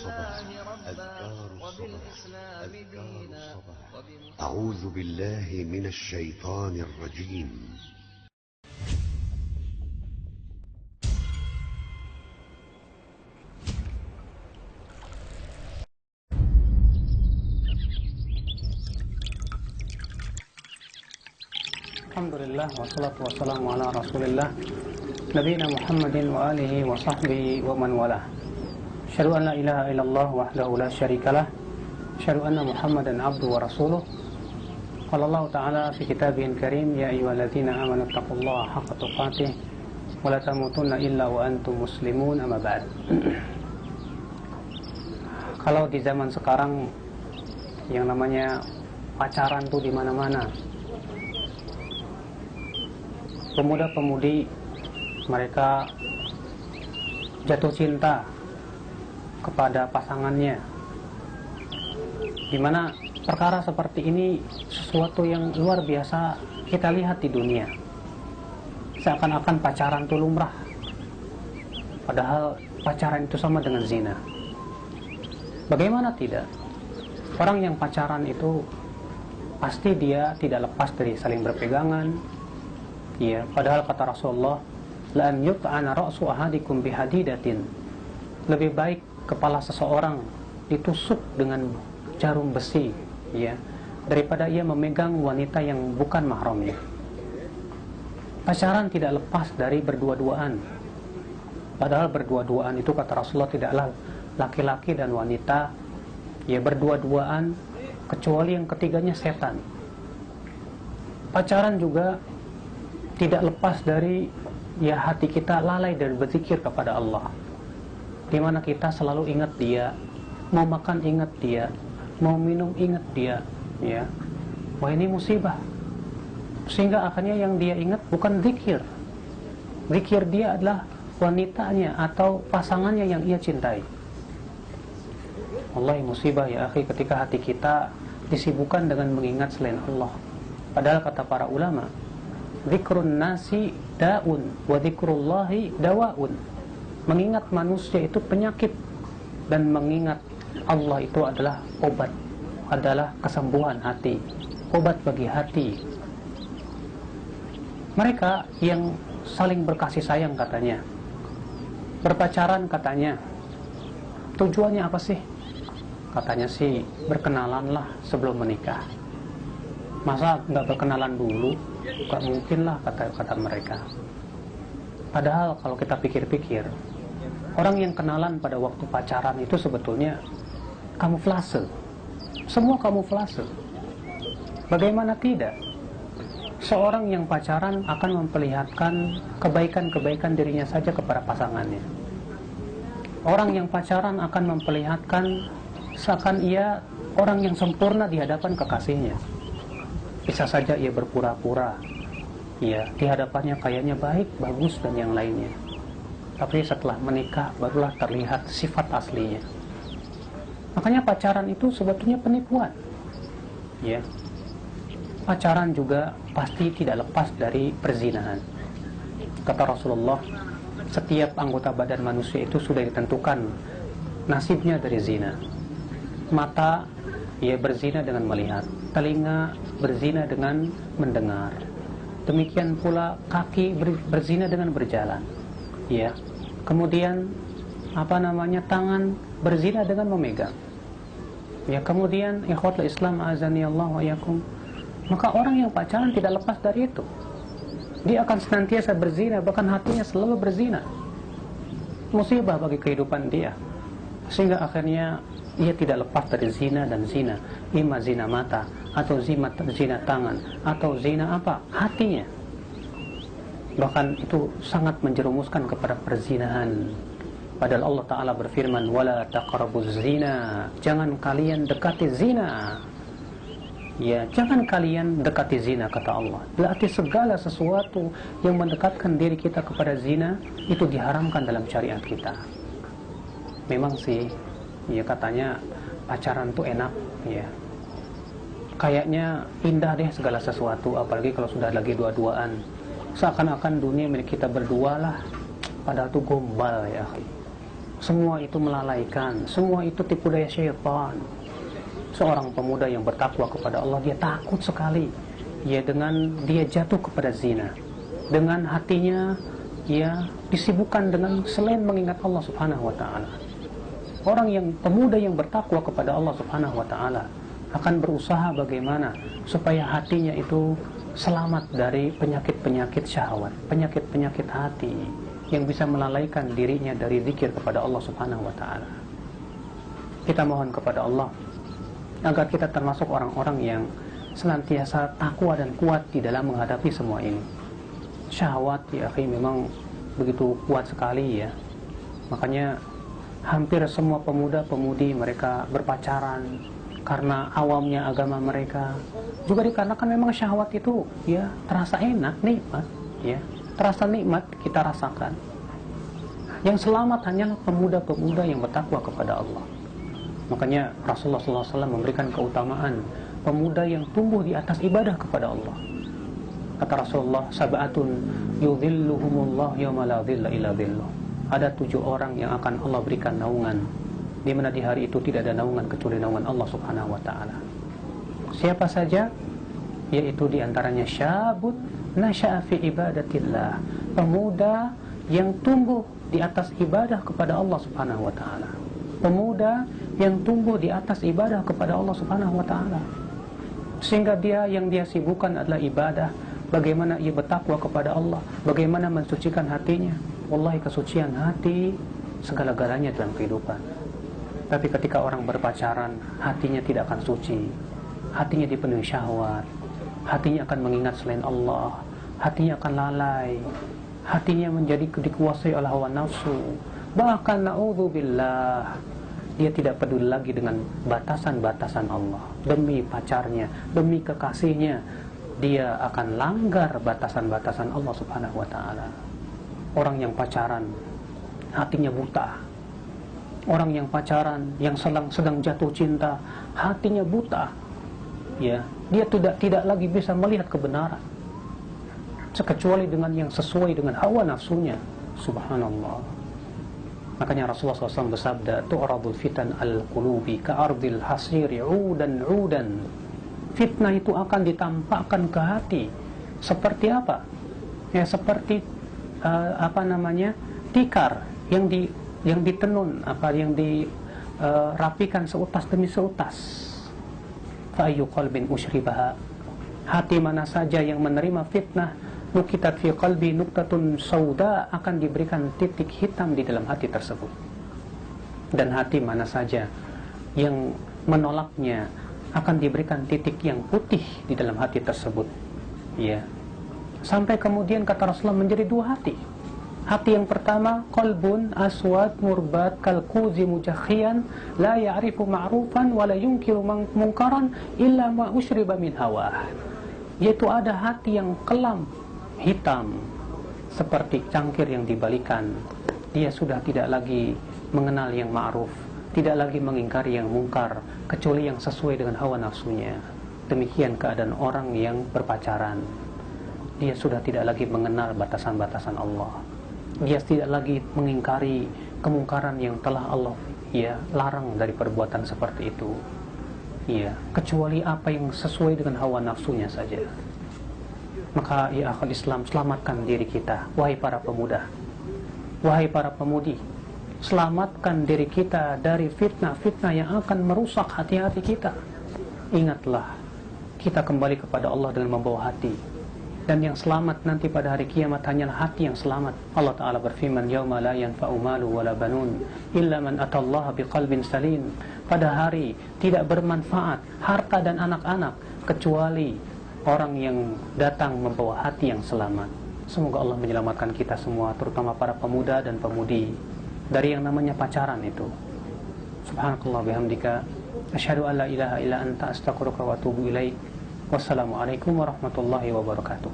الصباح أذكار الصباح أذكار الصباح أعوذ بالله من الشيطان الرجيم. Alhamdulillah wassalatu wassalamu ala rasulillah nabiyina Muhammadin wa alihi wa sahbihi wa man walah. Asyhadu an la ilaha illallah wahdahu la syarikalah, asyhadu anna Muhammadan abduhu wa rasuluh. Qala Allah ta'ala fi kitabihil karim, ya ayyuhalladzina amanu taqullaha haqqa tuqatih wa la tamutunna illa wa antum muslimun, amma ba'd. Kalau di zaman sekarang yang namanya pacaran tuh di mana-mana, pemuda-pemudi mereka jatuh cinta kepada pasangannya, dimana perkara seperti ini sesuatu yang luar biasa kita lihat di dunia. Seakan-akan pacaran itu lumrah, padahal pacaran itu sama dengan zina. Bagaimana tidak? Orang yang pacaran itu pasti dia tidak lepas dari saling berpegangan. Ya, padahal kata Rasulullah, la an yut'ana ra'su ahadikum bihadidatin. Lebih baik kepala seseorang ditusuk dengan jarum besi, ya, daripada ia memegang wanita yang bukan mahramnya. Pacaran tidak lepas dari berdua-duaan. Padahal berdua-duaan itu kata Rasulullah tidaklah laki-laki dan wanita ya berdua-duaan kecuali yang ketiganya setan. Pacaran juga tidak lepas dari ya hati kita lalai dan berzikir kepada Allah, di mana kita selalu ingat Dia, mau makan ingat Dia, mau minum ingat Dia, ya. Wah, ini musibah. Sehingga akhirnya yang dia ingat bukan zikir. Zikir dia adalah wanitanya atau pasangannya yang ia cintai. Wallahi musibah ya akhi ketika hati kita disibukkan dengan mengingat selain Allah. Padahal kata para ulama, zikrun nasi da'un wa zikrullahi dawa'un. Mengingat manusia itu penyakit, dan mengingat Allah itu adalah obat, adalah kesembuhan hati, obat bagi hati. Mereka yang saling berkasih sayang katanya, berpacaran katanya, tujuannya apa sih? Katanya sih berkenalanlah sebelum menikah. Masa nggak berkenalan dulu? Gak mungkin lah kata mereka. Padahal kalau kita pikir-pikir, orang yang kenalan pada waktu pacaran itu sebetulnya kamuflase. Semua kamuflase. Bagaimana tidak? Seorang yang pacaran akan memperlihatkan kebaikan-kebaikan dirinya saja kepada pasangannya. Orang yang pacaran akan memperlihatkan seakan ia orang yang sempurna di hadapan kekasihnya. Bisa saja ia berpura-pura, ya, di hadapannya kayaknya baik, bagus, dan yang lainnya. Tapi setelah menikah barulah terlihat sifat aslinya. Makanya pacaran itu sebetulnya penipuan. Ya. Pacaran juga pasti tidak lepas dari perzinahan. Kata Rasulullah, setiap anggota badan manusia itu sudah ditentukan nasibnya dari zina. Mata, ia berzina dengan melihat. Telinga berzina dengan mendengar. Demikian pula kaki berzina dengan berjalan. Ya. Kemudian tangan berzina dengan memegang. Ya, kemudian ikhwatul Islam azani Allah wa yakum. Maka orang yang pacaran tidak lepas dari itu. Dia akan senantiasa berzina, bahkan hatinya selalu berzina. Musibah bagi kehidupan dia. Sehingga akhirnya ia tidak lepas dari zina dan zina. Ima zina mata, atau zina tangan, atau zina apa? Hatinya. Bahkan itu sangat menjerumuskan kepada perzinahan. Padahal Allah Ta'ala berfirman, wala taqrabuz zina. Jangan kalian dekati zina. Ya, jangan kalian dekati zina, kata Allah. Berarti segala sesuatu yang mendekatkan diri kita kepada zina itu diharamkan dalam syariat kita. Memang sih, ya katanya pacaran tuh enak, ya. Kayaknya indah deh segala sesuatu, apalagi kalau sudah lagi dua-duaan. Seakan-akan dunia milik kita berdua lah, padahal tuh gombal ya. semua itu melalaikan, semua itu tipu daya syaitan. Seorang pemuda yang bertakwa kepada Allah, dia takut sekali ya dengan dia jatuh kepada zina, dengan hatinya ya disibukkan dengan selain mengingat Allah Subhanahu wa taala. Orang yang pemuda yang bertakwa kepada Allah Subhanahu wa taala akan berusaha bagaimana supaya hatinya itu selamat dari penyakit-penyakit syahwat, penyakit-penyakit hati yang bisa melalaikan dirinya dari zikir kepada Allah Subhanahu wa taala. Kita mohon kepada Allah agar kita termasuk orang-orang yang senantiasa takwa dan kuat di dalam menghadapi semua ini. Syahwat ya akhi memang begitu kuat sekali ya. Makanya hampir semua pemuda-pemudi mereka berpacaran karena awamnya agama mereka. Juga dikarenakan memang syahwat itu ya terasa enak, nikmat ya. Terasa nikmat kita rasakan. Yang selamat hanyalah pemuda-pemuda yang bertakwa kepada Allah. Makanya Rasulullah SAW memberikan keutamaan pemuda yang tumbuh di atas ibadah kepada Allah. Kata Rasulullah, sab'atun yudhilluhumullah yawma la dhilla illa dhilluh. Ada 7 orang yang akan Allah berikan naungan, di mana di hari itu tidak ada naungan kecuali naungan Allah Subhanahu wa taala. Siapa saja? Yaitu di antaranya syabut nasya'a fi ibadatillah, pemuda yang tumbuh di atas ibadah kepada Allah Subhanahu wa taala. Pemuda yang tumbuh di atas ibadah kepada Allah Subhanahu wa taala. Sehingga yang dia sibukkan adalah ibadah, bagaimana ia bertakwa kepada Allah, bagaimana mensucikan hatinya. Wallahi kesucian hati segala-galanya dalam kehidupan. Tapi ketika orang berpacaran, hatinya tidak akan suci. Hatinya dipenuhi syahwat. Hatinya akan mengingat selain Allah. Hatinya akan lalai. Hatinya menjadi dikuasai oleh hawa nafsu. Bahkan na'udzubillah, dia tidak peduli lagi dengan batasan-batasan Allah. Demi pacarnya, demi kekasihnya, dia akan langgar batasan-batasan Allah Subhanahu wa taala. Orang yang pacaran hatinya buta. Orang yang pacaran, yang sedang jatuh cinta, hatinya buta. Ya, dia tidak lagi bisa melihat kebenaran kecuali dengan yang sesuai dengan hawa nafsunya. Subhanallah. Makanya Rasulullah SAW bersabda, tu'radul fitan al-qulubi ka'ardil hasiri udan. Fitnah itu akan ditampakkan ke hati. Seperti apa? Ya seperti tikar yang ditenun, yang dirapikan seutas demi seutas. Fa ayyu qalbin ushribaha, hati mana saja yang menerima fitnah, nukitat fi qalbi nuktatun sauda, akan diberikan titik hitam di dalam hati tersebut. Dan hati mana saja yang menolaknya akan diberikan titik yang putih di dalam hati tersebut. Ya. Sampai kemudian kata Rasulullah menjadi 2 hati. Hati yang pertama, qalbun aswad murbat kalkuzi mujakhian la ya'rifu ma'rufan wa la yunkiru munkaran illa ma ushriba min hawa. Yaitu ada hati yang kelam, hitam, seperti cangkir yang dibalikan. Dia sudah tidak lagi mengenal yang ma'ruf, tidak lagi mengingkari yang mungkar, kecuali yang sesuai dengan hawa nafsunya. Demikian keadaan orang yang berpacaran. Dia sudah tidak lagi mengenal batasan-batasan Allah. Dia tidak lagi mengingkari kemungkaran yang telah Allah larang dari perbuatan seperti itu. Kecuali apa yang sesuai dengan hawa nafsunya saja. Maka ya akhul Islam, selamatkan diri kita, wahai para pemuda, wahai para pemudi. Selamatkan diri kita dari fitnah-fitnah yang akan merusak hati-hati kita. Ingatlah, kita kembali kepada Allah dengan membawa hati. Dan yang selamat nanti pada hari kiamat hanyalah hati yang selamat. Allah Ta'ala berfirman, yauma la yanfa'u malu wala banun illa man atallaha biqalbin salim. Pada hari tidak bermanfaat harta dan anak-anak kecuali orang yang datang membawa hati yang selamat. Semoga Allah menyelamatkan kita semua, terutama para pemuda dan pemudi, dari yang namanya pacaran itu. Subhanakallah bihamdika, asyhadu an la ilaha illa anta, astaghfiruka wa atubu ilaik. Wassalamualaikum warahmatullahi wabarakatuh.